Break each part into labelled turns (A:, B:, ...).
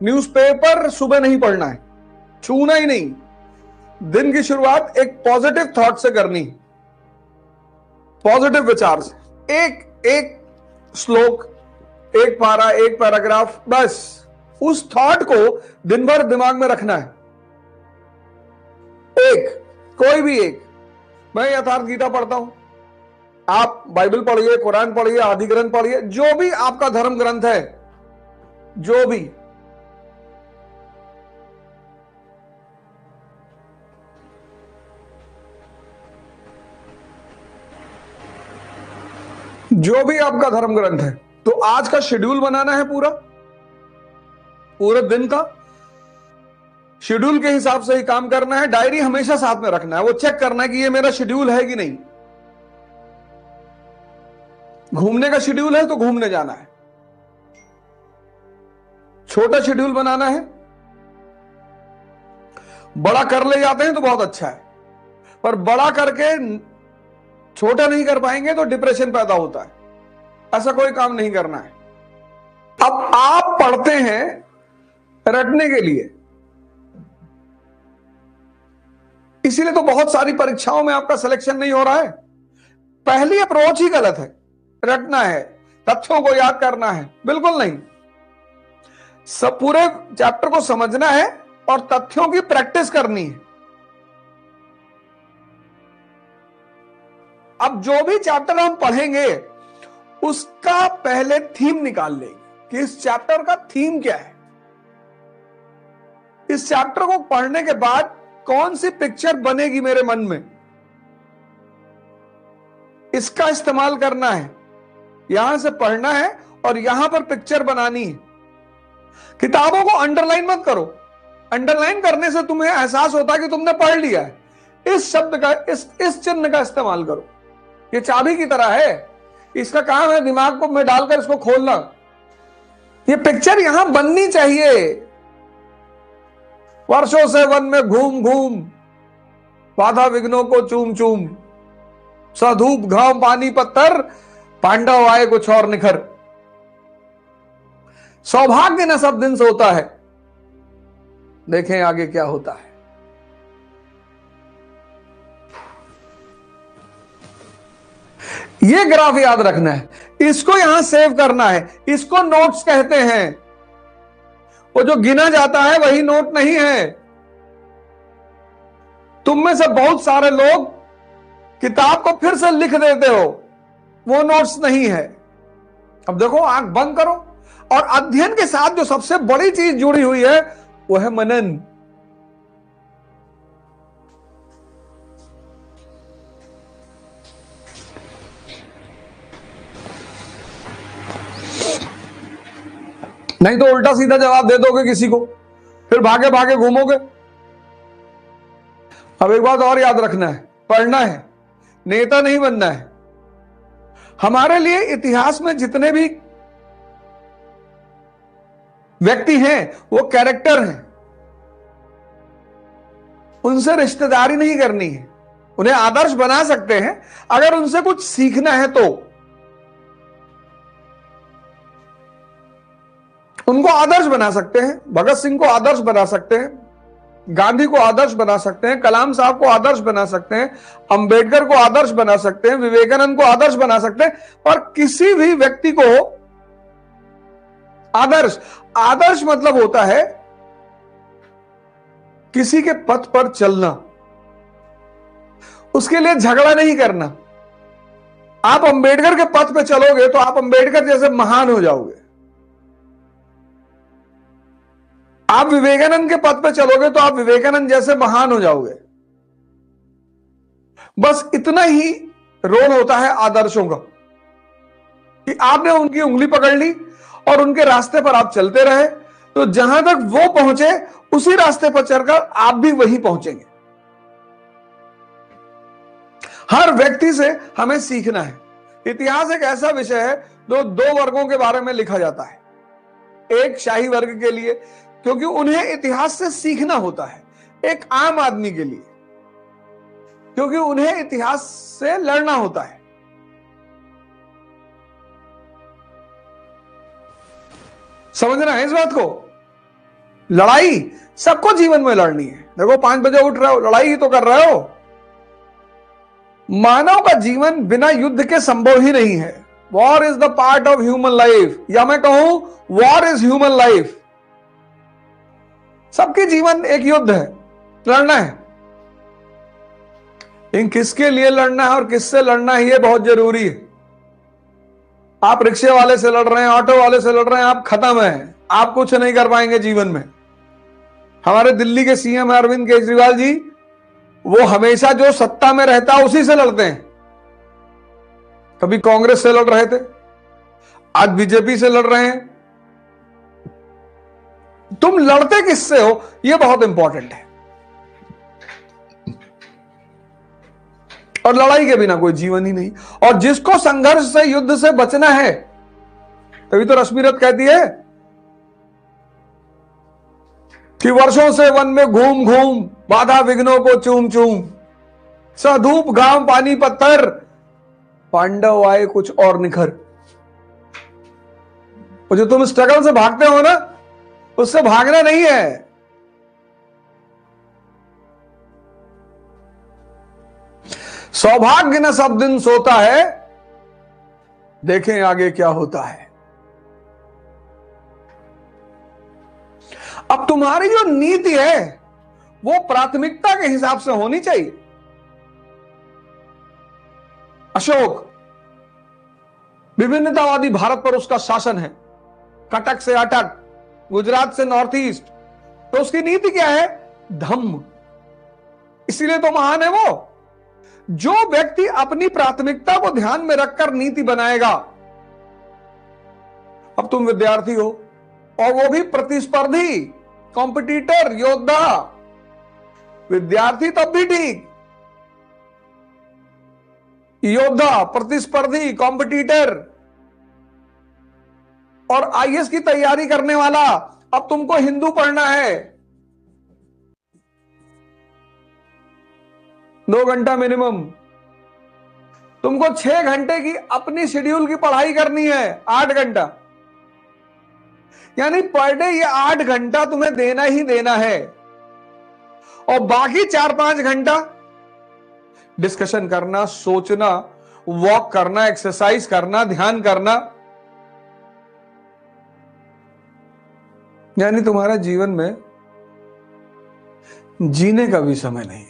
A: Newspaper सुबह नहीं पढ़ना है, छूना ही नहीं। दिन की शुरुआत एक पॉजिटिव थॉट से करनी, पॉजिटिव विचार से। एक एक श्लोक, एक पारा, एक पैराग्राफ, बस उस थॉट को दिन भर दिमाग में रखना है। एक, कोई भी एक। मैं यथार्थ गीता पढ़ता हूं, आप बाइबल पढ़िए, कुरान पढ़िए, आदि ग्रंथ पढ़िए, जो भी आपका धर्म ग्रंथ है, जो भी आपका धर्म ग्रंथ है, तो आज का शेड्यूल बनाना है, पूरे दिन का शेड्यूल के हिसाब से ही काम करना है। डायरी हमेशा साथ में रखना है, वो चेक करना है कि ये मेरा शेड्यूल है कि नहीं। घूमने का शेड्यूल है तो घूमने जाना है, छोटा शेड्यूल बनाना है। बड़ा कर ले जाते हैं तो बहुत अच्छा है, पर बड़ा करके छोटा नहीं कर पाएंगे तो डिप्रेशन पैदा होता है। ऐसा कोई काम नहीं करना है। अब आप पढ़ते हैं रटने के लिए, इसीलिए तो बहुत सारी परीक्षाओं में आपका सिलेक्शन नहीं हो रहा है। पहली अप्रोच ही गलत है। रटना है, तथ्यों को याद करना है, बिल्कुल नहीं। सब पूरे चैप्टर को समझना है और तथ्यों की प्रैक्टिस करनी है। अब जो भी चैप्टर हम पढ़ेंगे उसका पहले थीम निकाल लेंगे कि इस चैप्टर का थीम क्या है। इस चैप्टर को पढ़ने के बाद कौन सी पिक्चर बनेगी मेरे मन में, इसका इस्तेमाल करना है। यहां से पढ़ना है और यहां पर पिक्चर बनानी है। किताबों को अंडरलाइन मत करो। अंडरलाइन करने से तुम्हें एहसास होता है कि तुमने पढ़ लिया है। इस शब्द का, इस चिन्ह का इस्तेमाल करो। ये चाबी की तरह है, इसका काम है दिमाग को में डालकर इसको खोलना। ये पिक्चर यहां बननी चाहिए। वर्षों से वन में घूम घूम, बाधा विघ्नों को चूम चूम, सधूप घाव पानी पत्थर, पांडव आए कुछ और निखर। सौभाग्य न सब दिन सोता है, देखें आगे क्या होता है। ये ग्राफ याद रखना है, इसको यहां सेव करना है। इसको नोट्स कहते हैं। वो जो गिना जाता है वही नोट नहीं है। तुम में से बहुत सारे लोग किताब को फिर से लिख देते हो, वो नोट्स नहीं है। अब देखो, आंख बंद करो और अध्ययन के साथ जो सबसे बड़ी चीज जुड़ी हुई है वो है मनन। नहीं तो उल्टा सीधा जवाब दे दोगे किसी को, फिर भागे भागे घूमोगे। अब एक बात और याद रखना है, पढ़ना है, नेता नहीं बनना है। हमारे लिए इतिहास में जितने भी व्यक्ति हैं वो कैरेक्टर हैं। उनसे रिश्तेदारी नहीं करनी है। उन्हें आदर्श बना सकते हैं अगर उनसे कुछ सीखना है तो। उनको आदर्श बना सकते हैं, भगत सिंह को आदर्श बना सकते हैं, गांधी को आदर्श बना सकते हैं, कलाम साहब को आदर्श बना सकते हैं, अंबेडकर को आदर्श बना सकते हैं, विवेकानंद को आदर्श बना सकते हैं। और किसी भी व्यक्ति को आदर्श मतलब होता है किसी के पथ पर चलना, उसके लिए झगड़ा नहीं करना। आप अंबेडकर के पथ पर चलोगे तो आप अंबेडकर जैसे महान हो जाओगे। आप विवेकानंद के पथ पे चलोगे तो आप विवेकानंद जैसे महान हो जाओगे। बस इतना ही रोल होता है आदर्शों का कि आपने उनकी उंगली पकड़ ली और उनके रास्ते पर आप चलते रहे, तो जहां तक वो पहुंचे उसी रास्ते पर चलकर आप भी वहीं पहुंचेंगे। हर व्यक्ति से हमें सीखना है। इतिहास एक ऐसा विषय है जो दो वर्गों के बारे में लिखा जाता है। एक शाही वर्ग के लिए, क्योंकि उन्हें इतिहास से सीखना होता है। एक आम आदमी के लिए, क्योंकि उन्हें इतिहास से लड़ना होता है। समझना है इस बात को। लड़ाई सबको जीवन में लड़नी है। देखो 5 बजे उठ रहे हो, लड़ाई ही तो कर रहे हो। मानव का जीवन बिना युद्ध के संभव ही नहीं है। War is the part of human life, या मैं कहूं वॉर इज ह्यूमन लाइफ। सबके जीवन एक युद्ध है, लड़ना है। इन किसके लिए लड़ना है और किससे लड़ना है, यह बहुत जरूरी है। आप रिक्शे वाले से लड़ रहे हैं, ऑटो वाले से लड़ रहे हैं, आप खत्म है, आप कुछ नहीं कर पाएंगे जीवन में। हमारे दिल्ली के सीएम अरविंद केजरीवाल जी, वो हमेशा जो सत्ता में रहता है उसी से लड़ते हैं। कभी कांग्रेस से लड़ रहे थे, आज बीजेपी से लड़ रहे हैं। तुम लड़ते किससे हो, यह बहुत इंपॉर्टेंट है। और लड़ाई के बिना कोई जीवन ही नहीं। और जिसको संघर्ष से, युद्ध से बचना है, तभी तो रश्मिरथ कहती है कि वर्षों से वन में घूम घूम बाधा विघ्नों को चूम चूम, सधूप घाम पानी पत्थर, पांडव आए कुछ और निखर। वो जो तुम स्ट्रगल से भागते हो ना, उससे भागना नहीं है। सौभाग्य न सब दिन सोता है, देखें आगे क्या होता है। अब तुम्हारी जो नीति है वो प्राथमिकता के हिसाब से होनी चाहिए। अशोक, विभिन्नतावादी भारत पर उसका शासन है, कटक से अटक, गुजरात से नॉर्थ ईस्ट, तो उसकी नीति क्या है? धम्म। इसीलिए तो महान है वो। जो व्यक्ति अपनी प्राथमिकता को ध्यान में रखकर नीति बनाएगा। अब तुम विद्यार्थी हो और वो भी प्रतिस्पर्धी, कॉम्पिटिटर, योद्धा। विद्यार्थी तब भी ठीक, योद्धा, प्रतिस्पर्धी, कॉम्पिटिटर और आईएएस की तैयारी करने वाला। अब तुमको हिंदू पढ़ना है, 2 घंटा मिनिमम। तुमको 6 घंटे की अपनी शेड्यूल की पढ़ाई करनी है, 8 घंटा, यानी पर डे ये 8 घंटा तुम्हें देना ही देना है। और बाकी 4-5 घंटा डिस्कशन करना, सोचना, वॉक करना, एक्सरसाइज करना, ध्यान करना। यानी तुम्हारा जीवन में जीने का भी समय नहीं है।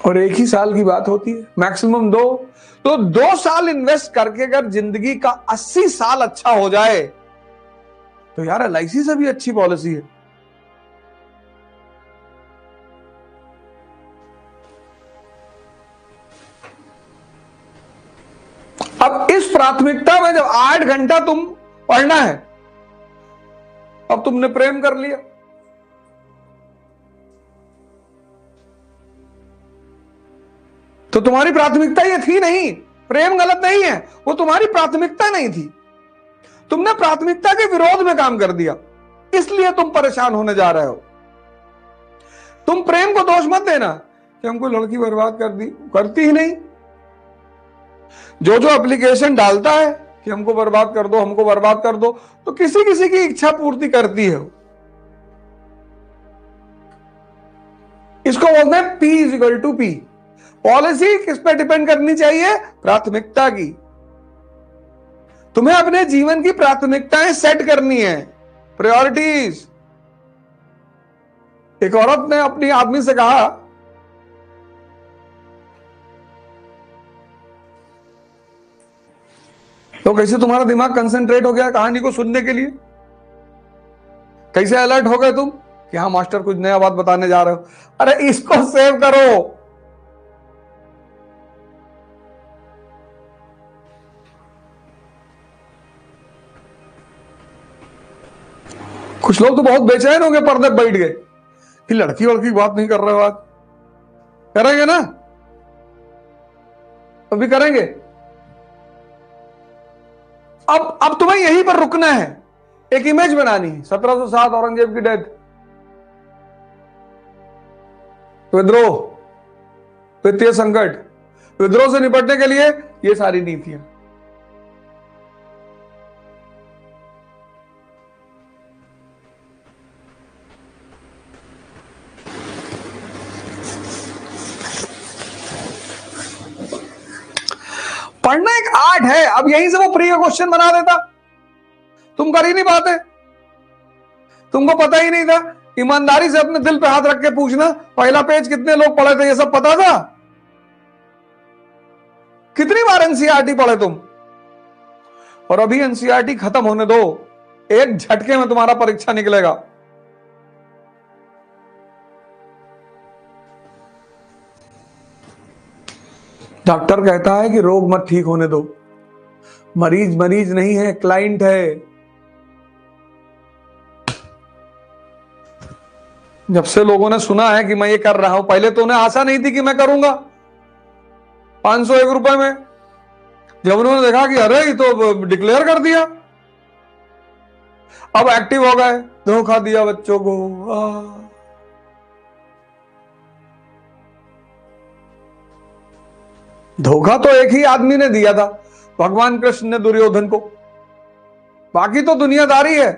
A: और एक ही साल की बात होती है, मैक्सिमम 2। तो 2 साल इन्वेस्ट करके अगर जिंदगी का 80 साल अच्छा हो जाए तो यार एलआईसी से भी अच्छी पॉलिसी है। अब इस प्राथमिकता में जब 8 घंटा तुम पढ़ना है, अब तुमने प्रेम कर लिया, तो तुम्हारी प्राथमिकता ये थी नहीं। प्रेम गलत नहीं है, वो तुम्हारी प्राथमिकता नहीं थी। तुमने प्राथमिकता के विरोध में काम कर दिया, इसलिए तुम परेशान होने जा रहे हो। तुम प्रेम को दोष मत देना कि हमको लड़की बर्बाद कर दी, करती ही नहीं। जो जो एप्लीकेशन डालता है कि हमको बर्बाद कर दो, हमको बर्बाद कर दो, तो किसी किसी की इच्छा पूर्ति करती है। इसको बोलते हैं P=P। पॉलिसी किस पे डिपेंड करनी चाहिए? प्राथमिकता की। तुम्हें अपने जीवन की प्राथमिकताएं सेट करनी है, प्रायोरिटीज। एक औरत ने अपनी आदमी से कहा, तो कैसे तुम्हारा दिमाग कंसंट्रेट हो गया कहानी को सुनने के लिए? कैसे अलर्ट हो गए तुम कि हाँ मास्टर कुछ नया बात बताने जा रहे हो? अरे इसको सेव करो। कुछ लोग तो बहुत बेचैन हो गए, पर्दे पे बैठ गए कि लड़की वड़की की बात नहीं कर रहे हो। आज करेंगे ना, अभी करेंगे। अब तुम्हें यहीं पर रुकना है, एक इमेज बनानी है। 1707 औरंगजेब की डेथ, विद्रोह, वित्तीय संकट, विद्रोह से निपटने के लिए ये सारी नीतियां। पढ़ना एक आर्ट है। अब यहीं से वो प्री क्वेश्चन बना देता, तुम कर ही नहीं पाते, तुमको पता ही नहीं था। ईमानदारी से अपने दिल पे हाथ रख के पूछना, पहला पेज कितने लोग पढ़े थे, ये सब पता था? कितनी बार एनसीईआरटी पढ़े तुम? और अभी एनसीईआरटी खत्म होने दो, एक झटके में तुम्हारा परीक्षा निकलेगा। डॉक्टर कहता है कि रोग मत ठीक होने दो, मरीज मरीज नहीं है, क्लाइंट है। जब से लोगों ने सुना है कि मैं ये कर रहा हूं, पहले तो उन्हें आशा नहीं थी कि मैं करूंगा 501 रुपए में, जब उन्होंने देखा कि अरे ये तो डिक्लेयर कर दिया, अब एक्टिव हो गए। धोखा दिया बच्चों को। धोखा तो एक ही आदमी ने दिया था, भगवान कृष्ण ने दुर्योधन को, बाकी तो दुनियादारी है।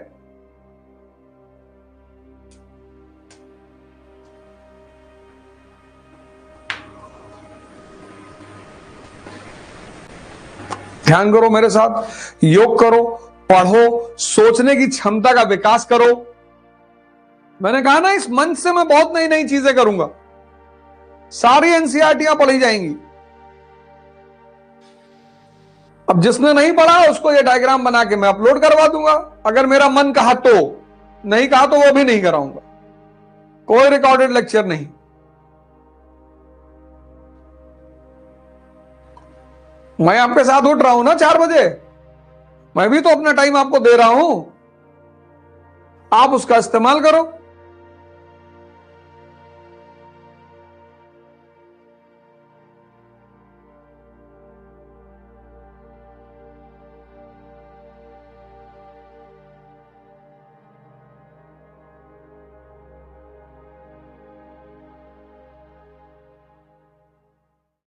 A: ध्यान करो मेरे साथ, योग करो, पढ़ो, सोचने की क्षमता का विकास करो। मैंने कहा ना, इस मंच से मैं बहुत नई नई चीजें करूंगा, सारी एनसीईआरटीयां पढ़ी जाएंगी। अब जिसने नहीं पढ़ा उसको ये डायग्राम बना के मैं अपलोड करवा दूंगा, अगर मेरा मन कहा तो। नहीं कहा तो वो भी नहीं कराऊंगा, कोई रिकॉर्डेड लेक्चर नहीं। मैं आपके साथ उठ रहा हूं ना 4 बजे, मैं भी तो अपना टाइम आपको दे रहा हूं, आप उसका इस्तेमाल करो।